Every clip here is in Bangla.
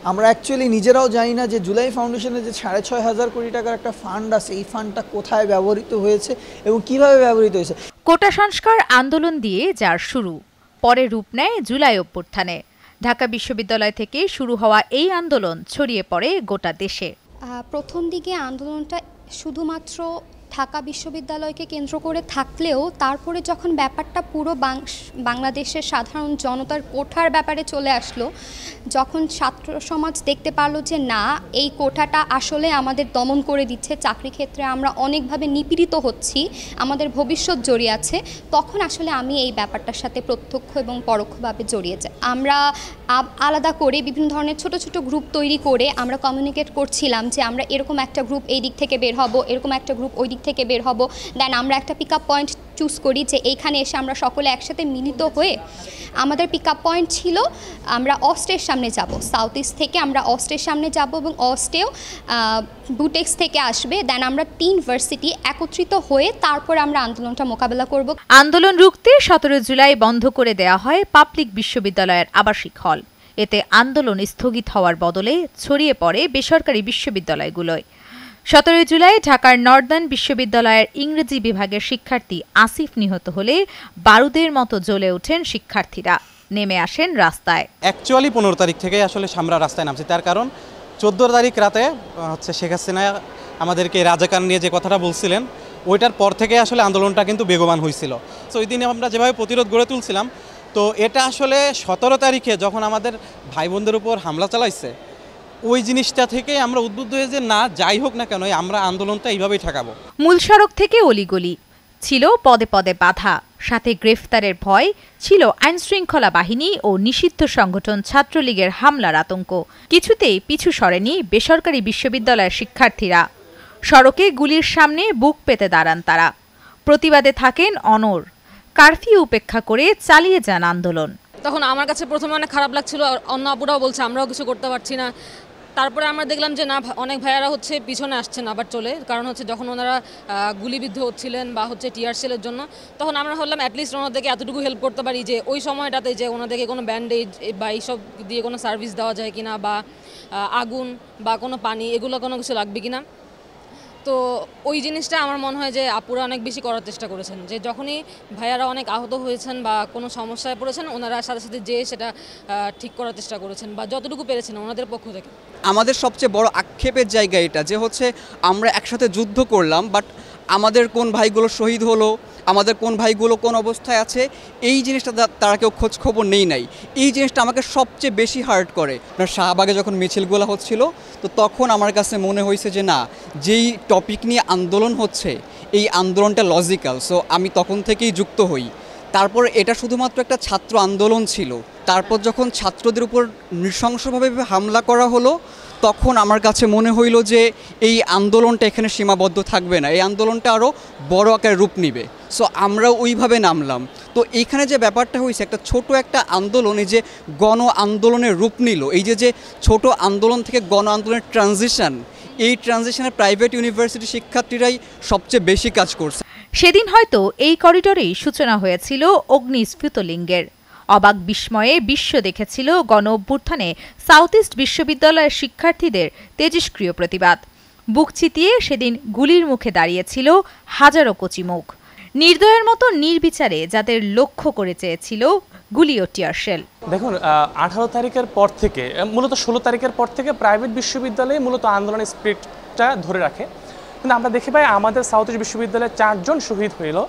আমরা অ্যাকচুয়ালি নিজেরাও জানি না যে জুলাই ফাউন্ডেশনের যে ৬,৫০০ কোটি টাকার একটা ফান্ড আছে, এই ফান্ডটা কোথায় ব্যবহৃত হয়েছে এবং কিভাবে ব্যবহৃত হয়েছে। কোটা সংস্কার আন্দোলন দিয়ে যার শুরু, পরে রূপ নেয় জুলাই অভ্যুত্থানে। ঢাকা বিশ্ববিদ্যালয় থেকে শুরু হওয়া এই আন্দোলন ছড়িয়ে পড়ে গোটা দেশে। প্রথম দিকে আন্দোলনটা শুধুমাত্র ঢাকা বিশ্ববিদ্যালয়কে কেন্দ্র করে থাকলেও তারপরে যখন ব্যাপারটা পুরো বাংলাদেশের সাধারণ জনতার কোঠার ব্যাপারে চলে আসলো, যখন ছাত্র সমাজ দেখতে পারলো যে না, এই কোঠাটা আসলে আমাদের দমন করে দিচ্ছে, চাকরি ক্ষেত্রে আমরা অনেকভাবে নিপীড়িত হচ্ছি, আমাদের ভবিষ্যৎ জড়িয়ে আছে, তখন আসলে আমি এই ব্যাপারটার সাথে প্রত্যক্ষ এবং পরোক্ষভাবে জড়িয়ে যাই। আমরা আলাদা করে বিভিন্ন ধরনের ছোট ছোট গ্রুপ তৈরি করে আমরা কমিউনিকেট করছিলাম যে আমরা এরকম একটা গ্রুপ এই দিক থেকে বের হব, এরকম একটা গ্রুপ ওই দিক থেকে বের হব, দেন আমরা একটা পিক আপ পয়েন্ট চুজ করি যে এইখানে এসে আমরা সকলে একসাথে মিলিত হয়ে, আমাদের পিক আপ পয়েন্ট ছিল আমরা অস্টের সামনে যাব, সাউথ ইস্ট থেকে আমরা অস্টের সামনে যাব এবং অস্টেও বুটেক্স থেকে আসবে, দেন আমরা 3 ভার্সিটি একত্রিত হয়ে তারপর আমরা আন্দোলনটা মোকাবেলা করব। আন্দোলন রুখতে 17 জুলাই বন্ধ করে দেয়া হয় পাবলিক বিশ্ববিদ্যালয়ের আবাসিক হল। এতে আন্দোলন স্থগিত হওয়ার বদলে ছড়িয়ে পড়ে বেসরকারি বিশ্ববিদ্যালয়গুলোয়। 17 জুলাই ঢাকার নর্দার্ন বিশ্ববিদ্যালয়ের ইংরেজি বিভাগের শিক্ষার্থী আসিফ নিহত হলে বারুদের মতো জ্বলে ওঠেন শিক্ষার্থীরা, নেমে আসেন রাস্তায়। অ্যাকচুয়ালি 15 তারিখ থেকে আসলে আমরা রাস্তায় নামছি, তার কারণ 14 তারিখ রাতে শেখ হাসিনা আমাদেরকে রাজাকার নিয়ে যে কথাটা বলছিলেন, ওইটার পর থেকে আসলে আন্দোলনটা কিন্তু বেগবান হয়েছিল। তো ওই দিনে আমরা যেভাবে প্রতিরোধ গড়ে তুলছিলাম, তো এটা আসলে 17 তারিখে যখন আমাদের ভাই বোনদের উপর হামলা চালাইছে, ওই জিনিসটা থেকে আমরা উদ্বুদ্ধ হয়ে যে না, যাই হোক না কেন আমরা আন্দোলনটা এইভাবেই ঠেকাবো। মূল সড়ক থেকে অলিগলি ছিল পদে পদে বাধা, সাথে গ্রেফতারের ভয় ছিল আইনশৃঙ্খলা বাহিনী ও নিষিদ্ধ সংগঠন ছাত্রলীগের হামলার আতঙ্ক। কিছুতেই পিছু সরেনি বেসরকারি বিশ্ববিদ্যালয়ের শিক্ষার্থীরা। সড়কে গুলির সামনে বুক পেতে দাঁড়ান তারা, প্রতিবাদে থাকেন অনড়, কারফিউ উপেক্ষা করে চালিয়ে যান আন্দোলন। তখন আমার কাছে প্রথমে অনেক খারাপ লাগছিল, অন্য আপুরাও বলছে আমরাও কিছু করতে পারছি না। তারপরে আমরা দেখলাম যে না, অনেক ভাইয়ারা হচ্ছে পিছনে আসছেন আবার চলে, কারণ হচ্ছে যখন ওনারা গুলিবিদ্ধ হচ্ছিলেন বা হচ্ছে টিয়ার সেলের জন্য, তখন আমরা ভাবলাম অ্যাটলিস্ট ওনাদেরকে এতটুকু হেল্প করতে পারি যে ওই সময়টাতে যে ওনাদেরকে কোনো ব্যান্ডেজ বা এইসব দিয়ে কোনো সার্ভিস দেওয়া যায় কিনা, বা আগুন বা কোনো পানি, এগুলো কোনো কিছু লাগবে কিনা। তো ওই জিনিসটা আমার মনে হয় যে আপুরা অনেক বেশি করার চেষ্টা করেছেন, যে যখনই ভাইয়ারা অনেক আহত হয়েছেন বা কোনো সমস্যায় পড়েছেন, ওনারা সাথে সাথে যেয়ে সেটা ঠিক করার চেষ্টা করেছেন বা যতটুকু পেরেছেন ওনাদের পক্ষ থেকে। আমাদের সবচেয়ে বড় আক্ষেপের জায়গা এটা যে হচ্ছে আমরা একসাথে যুদ্ধ করলাম, বাট আমাদের কোন ভাইগুলো শহীদ হলো, আমাদের কোন ভাইগুলো কোন অবস্থায় আছে, এই জিনিসটা তারা কেউ খোঁজ খবর নাই। এই জিনিসটা আমাকে সবচেয়ে বেশি হার্ট করে। শাহবাগে যখন মিছিলগুলো হচ্ছিল, তো তখন আমার কাছে মনে হয়েছে যে না, যেই টপিক নিয়ে আন্দোলন হচ্ছে এই আন্দোলনটা লজিক্যাল, সো আমি তখন থেকেই যুক্ত হই। তারপর এটা শুধুমাত্র একটা ছাত্র আন্দোলন ছিল, তারপর যখন ছাত্রদের উপর নৃশংসভাবে হামলা করা হলো, তখন আমার কাছে মনে হইল যে এই আন্দোলনটা এখানে সীমাবদ্ধ থাকবে না, এই আন্দোলনটা আরও বড় আকারে রূপ নিবে। সো আমরাও ওইভাবে নামলাম। তো এইখানে যে ব্যাপারটা হয়েছে, একটা ছোট একটা আন্দোলন এই যে গণ আন্দোলনের রূপ নিল, এই যে ছোট আন্দোলন থেকে গণ আন্দোলনের ট্রানজিশন, এই ট্রানজিশনে প্রাইভেট ইউনিভার্সিটি শিক্ষার্থীরাই সবচেয়ে বেশি কাজ করছে। সেদিন হয়তো এই করিডোরেই সূচনা হয়েছিল অগ্নিস্ফুলিঙ্গের। অবাক বিস্ময়ে বিশ্ব দেখেছিল গণ অভ্যুত্থানে সাউথ ইস্ট বিশ্ববিদ্যালয়ের শিক্ষার্থীদের তেজস্ক্রিয় প্রতিবাদ। বুক চিতিয়ে সেদিন গুলির মুখে দাঁড়িয়েছিল হাজারো কচি মুখ, নির্দয়ের মতো নির্বিচারে যাদের লক্ষ্য করে চেয়েছিল গুলি ও টিয়ারশেল। দেখুন, 18 তারিখের পর থেকে, মূলত 16 তারিখের পর থেকে প্রাইভেট বিশ্ববিদ্যালয়ে মূলত আন্দোলনের স্পিরিটটা ধরে রাখে। কিন্তু আমরা দেখি ভাই, আমাদের সাউথ ইস্ট বিশ্ববিদ্যালয়ে 4 জন শহীদ হইল,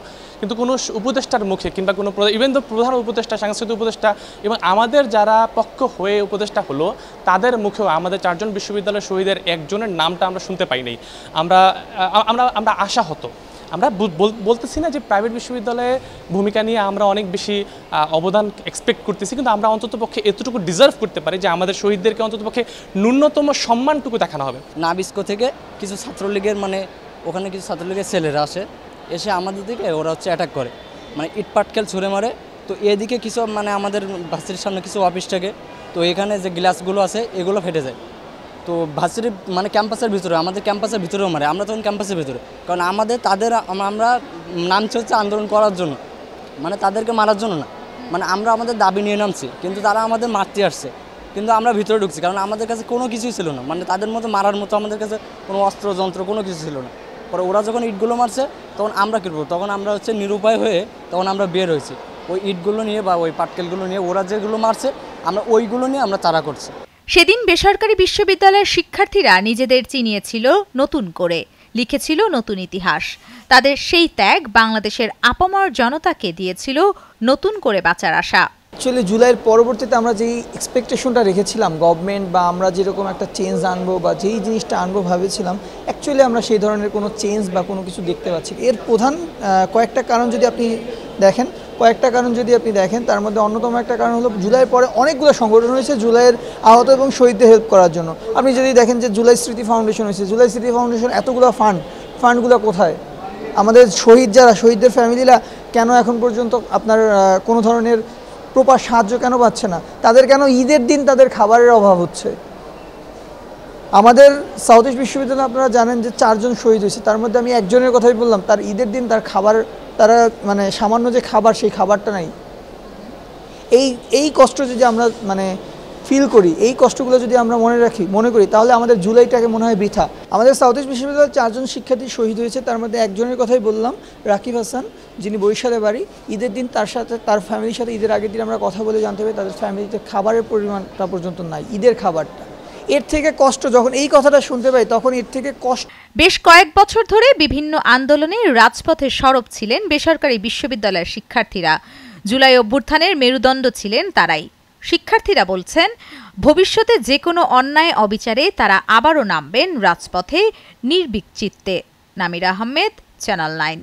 কিন্তু কোনো উপদেষ্টার মুখে কিংবা কোনো ইভেন তো প্রধান উপদেষ্টা, সাংস্কৃতিক উপদেষ্টা এবং আমাদের যারা পক্ষ হয়ে উপদেষ্টা হলো, তাদের মুখেও আমাদের 4 জন বিশ্ববিদ্যালয়ের শহীদের একজনের নামটা আমরা শুনতে পাইনি। আমরা আশাহত। আমরা বলতেছি না যে প্রাইভেট বিশ্ববিদ্যালয়ে ভূমিকা নিয়ে আমরা অনেক বেশি অবদান এক্সপেক্ট করতেছি, কিন্তু আমরা অন্ততপক্ষে এতটুকু ডিজার্ভ করতে পারি যে আমাদের শহীদদেরকে অন্ততপক্ষে ন্যূনতম সম্মানটুকু দেখানো হবে। নাবিস্কো থেকে কিছু ছাত্রলীগের ওখানে কিছু ছাত্রলীগের ছেলেরা এসে আমাদের দিকে ওরা অ্যাটাক করে, ইট পাটকেল ছুঁড়ে মারে। তো এদিকে কিছু আমাদের ভার্সিটির সামনে কিছু অফিস থাকে, তো এখানে যে গ্লাসগুলো আছে এগুলো ফেটে যায়। তো ভার্সিটি ক্যাম্পাসের ভিতরে, আমাদের ক্যাম্পাসের ভিতরেও মারে। আমরা তখন ক্যাম্পাসের ভিতরে, কারণ আমরা নামছি হচ্ছে আন্দোলন করার জন্য, তাদেরকে মারার জন্য না। আমরা আমাদের দাবি নিয়ে নামছি, কিন্তু তারা আমাদের মারতে আসছে। কিন্তু আমরা ভিতরে ঢুকছি, কারণ আমাদের কাছে কোনো কিছুই ছিল না, মানে তাদের মতো মারার মতো আমাদের কাছে কোনো অস্ত্র যন্ত্র কোনো কিছু ছিল না। পরে ওরা যখন ইটগুলো মারছে তখন আমরা কী করবো, তখন আমরা হচ্ছে নিরুপায় হয়ে তখন আমরা বের হয়েছি ওই ইটগুলো নিয়ে বা ওই পাটকেলগুলো নিয়ে, ওরা যেগুলো মারছে আমরা ওইগুলো নিয়ে আমরা তাড়া করছি। সেদিন বেসরকারি বিশ্ববিদ্যালয়ের শিক্ষার্থীরা নিজেদের চিনিয়েছিল নতুন করে, লিখেছিল নতুন ইতিহাস। তাদের সেই ত্যাগ বাংলাদেশের আপামর জনতাকে দিয়েছিল নতুন করে বাঁচার আশা। অ্যাকচুয়ালি জুলাইয়ের পরবর্তীতে আমরা যেই এক্সপেকটেশনটা রেখেছিলাম গভর্নমেন্ট বা আমরা যেরকম একটা চেঞ্জ আনবো বা যেই জিনিসটা আনবো ভেবেছিলাম, অ্যাকচুয়ালি আমরা সেই ধরনের কোনো চেঞ্জ বা কোনো কিছু দেখতে পাচ্ছি। এর প্রধান কয়েকটা কারণ যদি আপনি দেখেন তার মধ্যে অন্যতম একটা কারণ হলো জুলাইয়ের পরে অনেকগুলো সংগঠন হয়েছে জুলাইয়ের আহত এবং শহীদদের হেল্প করার জন্য। আপনি যদি দেখেন যে জুলাই স্মৃতি ফাউন্ডেশন হয়েছে, জুলাই স্মৃতি ফাউন্ডেশন এতগুলো ফান্ডগুলো কোথায়? আমাদের শহীদদের ফ্যামিলিরা কেন এখন পর্যন্ত আপনার কোনো ধরনের প্রপার সাহায্য কেন পাচ্ছে না? তাদের কেন ঈদের দিন তাদের খাবারের অভাব হচ্ছে? আমাদের সাউথ ইস্ট বিশ্ববিদ্যালয়ে আপনারা জানেন যে 4 জন শহীদ হয়েছে, তার মধ্যে আমি একজনের কথাই বললাম, তার ঈদের দিন তার খাবার, তারা মানে সামান্য যে খাবার সেই খাবারটা নাই। এই কষ্ট যদি আমরা মানে ফিল করি, এই কষ্টগুলো যদি আমরা মনে করি তাহলে আমাদের জুলাইটাকে মনে হয় বৃথা। আমাদের সাউথ ইস্ট বিশ্ববিদ্যালয়ের 4 জন শিক্ষার্থী শহীদ হয়েছে, তার মধ্যে একজনের কথাই বললাম, রাকিব হাসান, যিনি বরিশালে বাড়ি। ঈদের দিন তার ফ্যামিলির সাথে ঈদের আগের দিন আমরা কথা বলে জানতে পারি তাদের ফ্যামিলিতে খাবারের পরিমাণটা পর্যন্ত নাই, ঈদের খাবারটা। এর থেকে কষ্ট যখন এই কথাটা শুনতে পাই তখন এর থেকে কষ্ট। বেশ কয়েক বছর ধরে বিভিন্ন আন্দোলনে রাজপথে সরব ছিলেন বেসরকারি বিশ্ববিদ্যালয়ের শিক্ষার্থীরা। জুলাই অভ্যুত্থানের মেরুদণ্ড ছিলেন তারাই। শিক্ষার্থীরা বলছেন, ভবিষ্যতে যে কোনো অন্যায় অবিচারে তারা আবারও নামবেন রাজপথে নির্ভীক চিত্তে। নামিরা আহমেদ, চ্যানেল 9।